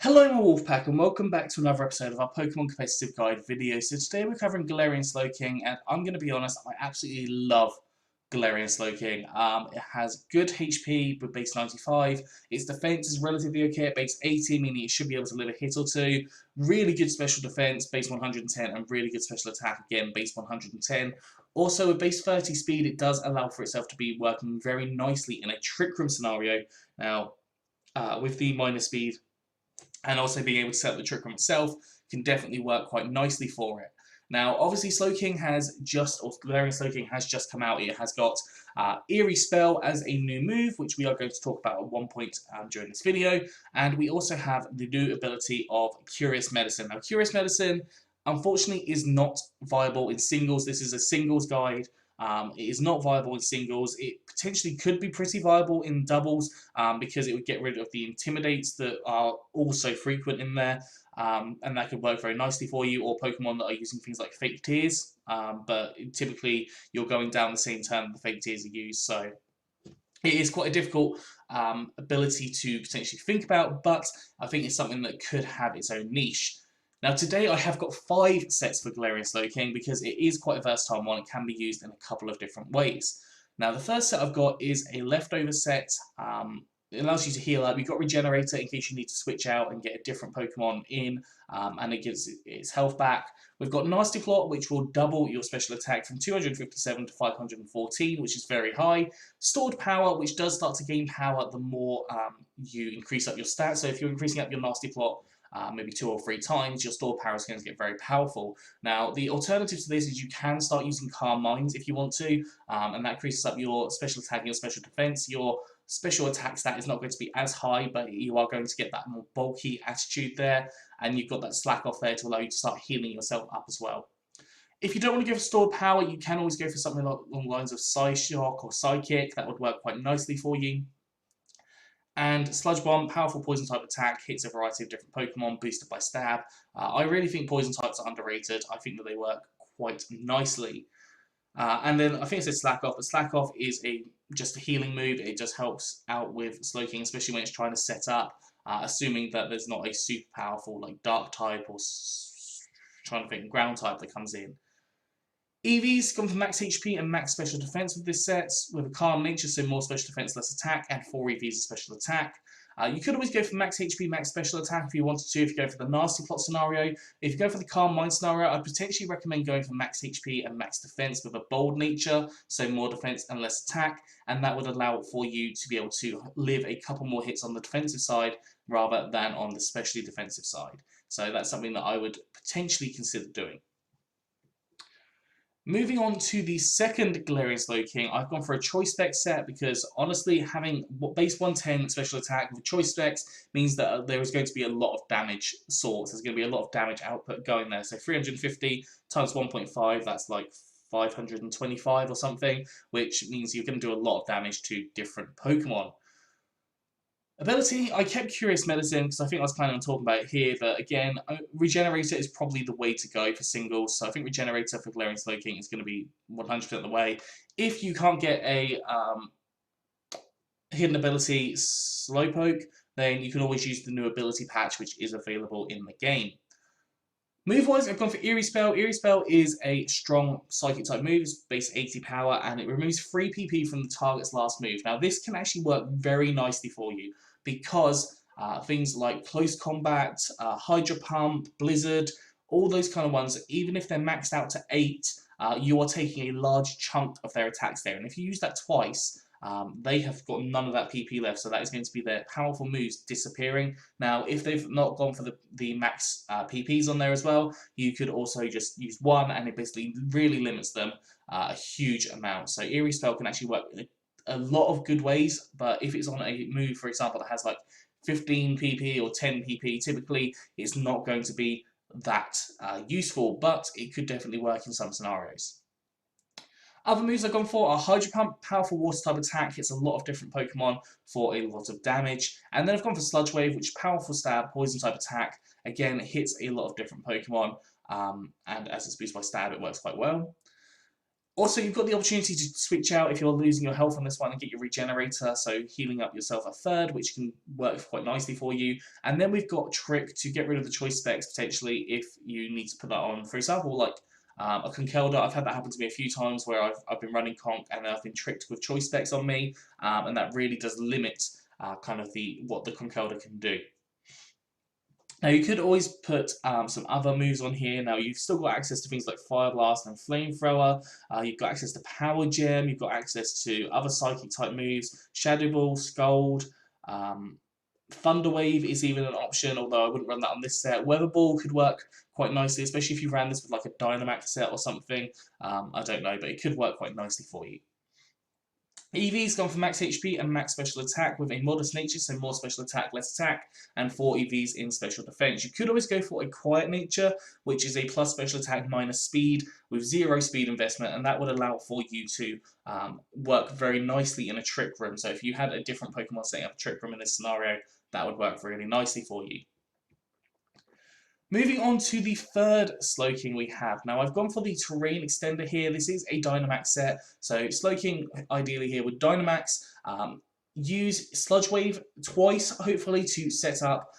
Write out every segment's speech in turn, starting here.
Hello my Wolfpack and welcome back to another episode of our Pokemon Competitive Guide video. So today we're covering Galarian Slowking, and I'm going to be honest, I absolutely love Galarian Slowking. It has good HP with base 95, its defense is relatively okay at base 80, meaning it should be able to live a hit or two. Really good special defense, base 110, and really good special attack, again, base 110. Also, with base 30 speed, it does allow for itself to be working very nicely in a Trick Room scenario. Now, with the minus speed, and also being able to set up the Trick Room itself can definitely work quite nicely for it. Now, obviously, Galarian Slowking has just come out. It has got Eerie Spell as a new move, which we are going to talk about at one point during this video. And we also have the new ability of Curious Medicine. Now, Curious Medicine, unfortunately, is not viable in singles. This is a singles guide. It is not viable in singles. It potentially could be pretty viable in doubles because it would get rid of the intimidates that are also frequent in there, and that could work very nicely for you, or Pokemon that are using things like Fake Tears, but typically you're going down the same turn the Fake Tears are used, so it is quite a difficult ability to potentially think about, but I think it's something that could have its own niche. Now today I have got 5 sets for Galarian Slowking because it is quite a versatile one. It can be used in a couple of different ways. Now the first set I've got is a leftover set. It allows you to heal up. You've got Regenerator in case you need to switch out and get a different Pokemon in, and it gives its health back. We've got Nasty Plot, which will double your special attack from 257 to 514, which is very high. Stored Power, which does start to gain power the more you increase up your stats. So if you're increasing up your Nasty Plot maybe 2 or 3 times, your stored power is going to get very powerful. Now, the alternative to this is you can start using Calm Minds if you want to, and that increases up your special attack and your special defense. Your special attack stat is not going to be as high, but you are going to get that more bulky attitude there, and you've got that slack off there to allow you to start healing yourself up as well. If you don't want to go for stored power, you can always go for something along the lines of Psyshock or Psychic. That would work quite nicely for you. And Sludge Bomb, powerful poison type attack, hits a variety of different Pokemon, boosted by Stab. I really think poison types are underrated. I think that they work quite nicely. And then I think I said Slack Off, but Slack Off is just a healing move. It just helps out with Slowking, especially when it's trying to set up, assuming that there's not a super powerful like Dark type or trying to think Ground type that comes in. EV's gone for max HP and max special defense with this set, with a calm nature, so more special defense, less attack, and 4 EVs of special attack. You could always go for max HP, max special attack if you wanted to, if you go for the Nasty Plot scenario. If you go for the Calm Mind scenario, I'd potentially recommend going for max HP and max defense with a bold nature, so more defense and less attack, and that would allow for you to be able to live a couple more hits on the defensive side rather than on the specially defensive side. So that's something that I would potentially consider doing. Moving on to the second Galarian Slowking, I've gone for a Choice Spec set because honestly having base 110 special attack with Choice Specs means that there is going to be a lot of damage source. There's going to be a lot of damage output going there. So 350 times 1.5, that's like 525 or something, which means you're going to do a lot of damage to different Pokemon. Ability, I kept Curious Medicine because I think I was planning on talking about it here, but again, Regenerator is probably the way to go for singles, so I think Regenerator for Galarian Slowking is going to be 100% the way. If you can't get a hidden ability Slowpoke, then you can always use the new ability patch which is available in the game. Move-wise, I've gone for Eerie Spell. Eerie Spell is a strong Psychic type move, it's base 80 power, and it removes 3 PP from the target's last move. Now, this can actually work very nicely for you because things like Close Combat, Hydro Pump, Blizzard, all those kind of ones, even if they're maxed out to 8, you are taking a large chunk of their attacks there. And if you use that twice, they have got none of that PP left, so that is going to be their powerful moves disappearing. Now, if they've not gone for the max PPs on there as well, you could also just use 1, and it basically really limits them a huge amount. So Eerie Spell can actually work in a lot of good ways, but if it's on a move, for example, that has like 15 PP or 10 PP, typically it's not going to be that useful, but it could definitely work in some scenarios. Other moves I've gone for are Hydro Pump, powerful water type attack, hits a lot of different Pokemon for a lot of damage. And then I've gone for Sludge Wave, which powerful stab, poison type attack, again hits a lot of different Pokemon, and as it's boosted by stab it works quite well. Also, you've got the opportunity to switch out if you're losing your health on this one and get your regenerator, so healing up yourself a third, which can work quite nicely for you. And then we've got Trick to get rid of the choice specs, potentially, if you need to put that on. For example, like a Conkelda, I've had that happen to me a few times where I've been running Conk and I've been tricked with choice specs on me, and that really does limit kind of what the Conkelda can do. Now you could always put some other moves on here. Now you've still got access to things like Fire Blast and Flamethrower. You've got access to Power Gem. You've got access to other Psychic type moves. Shadow Ball, Scald, Thunder Wave is even an option, although I wouldn't run that on this set. Weather Ball could work quite nicely, especially if you ran this with like a Dynamax set or something. I don't know, but it could work quite nicely for you. EV's gone for max HP and max special attack with a modest nature, so more special attack, less attack, and 4 EVs in special defense. You could always go for a quiet nature, which is a plus special attack minus speed with 0 speed investment, and that would allow for you to work very nicely in a trick room. So if you had a different Pokemon setting up a trick room in this scenario, that would work really nicely for you. Moving on to the third Slowking we have. Now I've gone for the Terrain Extender here. This is a Dynamax set. So Slowking ideally here with Dynamax. Use Sludge Wave twice, hopefully, to set up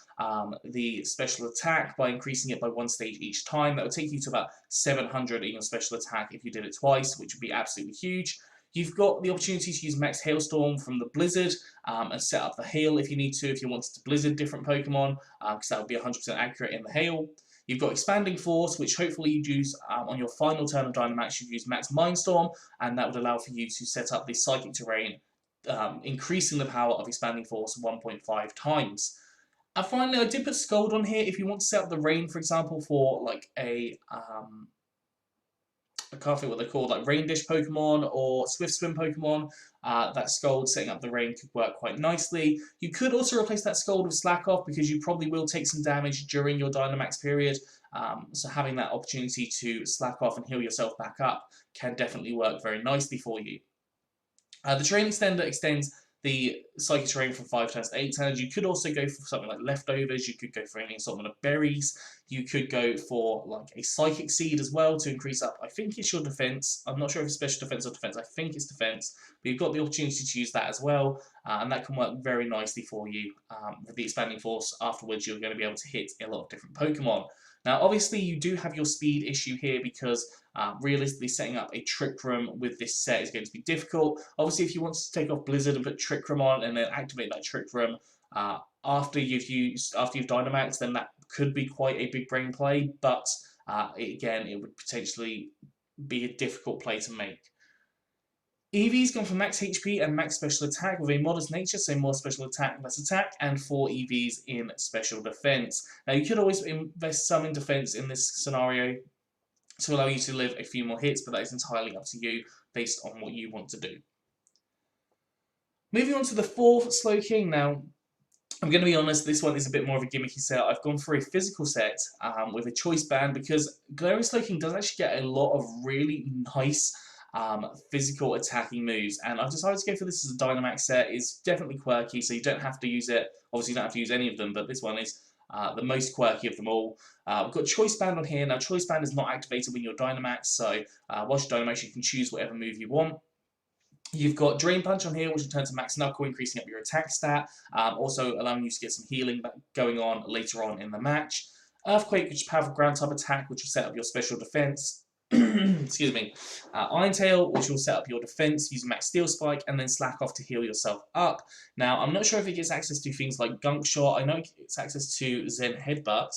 the special attack by increasing it by 1 stage each time. That would take you to about 700 in your special attack if you did it twice, which would be absolutely huge. You've got the opportunity to use Max Hailstorm from the Blizzard and set up the hail if you need to, if you wanted to Blizzard different Pokemon, because that would be 100% accurate in the hail. You've got Expanding Force, which hopefully you'd use on your final turn of Dynamax. You'd use Max Mindstorm, and that would allow for you to set up the Psychic Terrain, increasing the power of Expanding Force 1.5 times. And finally, I did put Scald on here. If you want to set up the Rain, for example, for like I can't think what they're called, like Rain Dish Pokemon or Swift Swim Pokemon, that Scald setting up the Rain could work quite nicely. You could also replace that Scald with Slack Off because you probably will take some damage during your Dynamax period. So having that opportunity to slack off and heal yourself back up can definitely work very nicely for you. The Terrain Extender extends the Psychic Terrain from 5 turns to 8 turns. You could also go for something like Leftovers. You could go for any assortment of berries. You could go for like a Psychic Seed as well to increase up, I think it's your defense. I'm not sure if it's special defense or defense. I think it's defense. But you've got the opportunity to use that as well. And that can work very nicely for you. With the Expanding Force, afterwards you're going to be able to hit a lot of different Pokemon. Now, obviously, you do have your speed issue here because realistically setting up a Trick Room with this set is going to be difficult. Obviously, if you want to take off Blizzard and put Trick Room on and then activate that Trick Room after you've Dynamax, then that could be quite a big brain play. But again, it would potentially be a difficult play to make. EV's gone for max HP and max special attack with a modest nature, so more special attack, less attack, and 4 EVs in special defense. Now, you could always invest some in defense in this scenario to allow you to live a few more hits, but that is entirely up to you based on what you want to do. Moving on to the fourth Slowking. Now, I'm going to be honest, this one is a bit more of a gimmicky set. I've gone for a physical set with a choice band because Galarian Slowking does actually get a lot of really nice physical attacking moves, and I've decided to go for this as a Dynamax set. It's definitely quirky, so you don't have to use it. Obviously, you don't have to use any of them, but this one is the most quirky of them all. We've got Choice Band on here. Now, Choice Band is not activated when you're Dynamax, so whilst you're Dynamax, you can choose whatever move you want. You've got Drain Punch on here, which will turn to Max Knuckle, increasing up your attack stat, also allowing you to get some healing going on later on in the match. Earthquake, which is a powerful ground type attack, which will set up your special defense. Excuse me. Iron Tail, which will set up your defense using Max Steel Spike, and then Slack Off to heal yourself up. Now, I'm not sure if it gets access to things like Gunk Shot. I know it gets access to Zen Headbutt,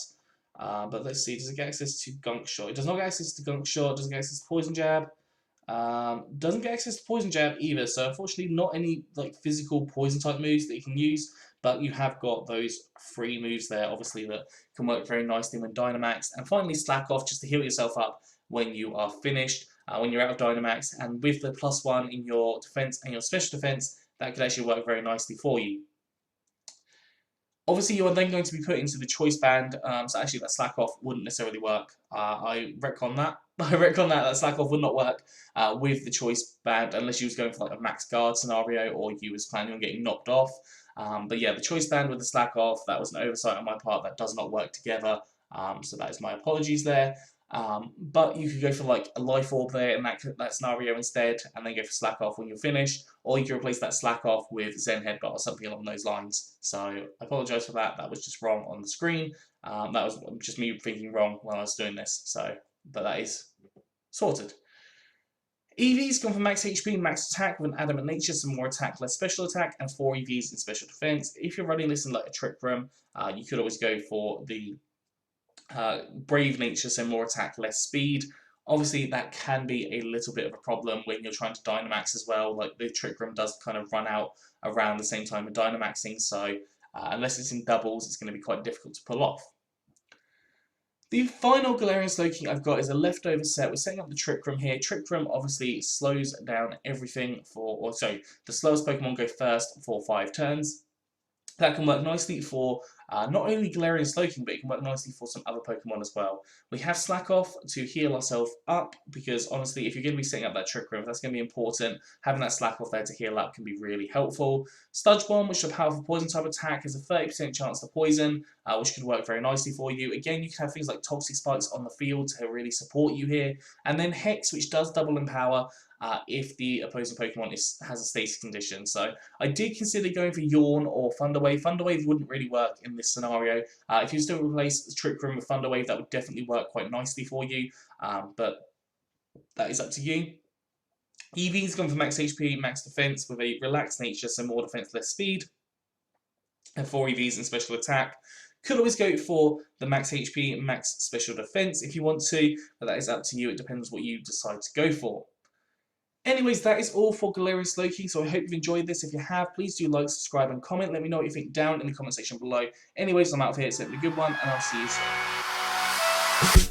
but let's see. Does it get access to Gunk Shot? It does not get access to Gunk Shot. Does it get access to Poison Jab? Doesn't get access to Poison Jab either, so unfortunately not any like physical poison type moves that you can use, but you have got those free moves there, obviously, that can work very nicely when Dynamax. And finally, Slack Off just to heal yourself up when you are finished, when you're out of Dynamax, and with the +1 in your defense and your special defense, that could actually work very nicely for you. Obviously, you are then going to be put into the Choice Band, so actually that Slack Off wouldn't necessarily work. I retcon that. That Slack Off would not work with the Choice Band unless you was going for like a Max Guard scenario or you was planning on getting knocked off. But yeah, the Choice Band with the Slack Off, that was an oversight on my part. That does not work together, so that is my apologies there. But you could go for like a life orb there in that scenario instead, and then go for slack off when you're finished, or you can replace that slack off with Zen Headbutt or something along those lines. So I apologise for that. That was just wrong on the screen. That was just me thinking wrong when I was doing this. So, but that is sorted. EVs come from max HP, max attack with an adamant nature, some more attack, less special attack, and 4 EVs in special defense. If you're running this in like a Trick Room, you could always go for the brave nature, so more attack, less speed. Obviously, that can be a little bit of a problem when you're trying to Dynamax as well. Like the Trick Room does kind of run out around the same time with Dynamaxing, so unless it's in doubles, it's going to be quite difficult to pull off. The final Galarian Slowking I've got is a leftover set. We're setting up the Trick Room here. Trick Room obviously slows down everything the slowest Pokemon go first for 5 turns. That can work nicely for not only Galarian Slowking, but it can work nicely for some other Pokemon as well. We have Slack Off to heal ourselves up, because honestly, if you're going to be setting up that Trick Room, that's going to be important. Having that Slack Off there to heal up can be really helpful. Sludge Bomb, which is a powerful poison type attack, has a 30% chance to poison, which could work very nicely for you. Again, you can have things like Toxic Spikes on the field to really support you here. And then Hex, which does double in power, if the opposing Pokemon has a stasis condition. So I did consider going for Yawn or Thunder Wave. Thunder Wave wouldn't really work in this scenario. If you still replace the Trick Room with Thunder Wave, that would definitely work quite nicely for you, but that is up to you. EV's gone for max HP, max defense with a relaxed nature, so more defense, less speed, and 4 EVs in special attack. Could always go for the max HP, max special defense if you want to, but that is up to you. It depends what you decide to go for. Anyways, that is all for Galarian Slowking, so I hope you've enjoyed this. If you have, please do like, subscribe, and comment. Let me know what you think down in the comment section below. Anyways, I'm out of here. It's been a good one, and I'll see you soon.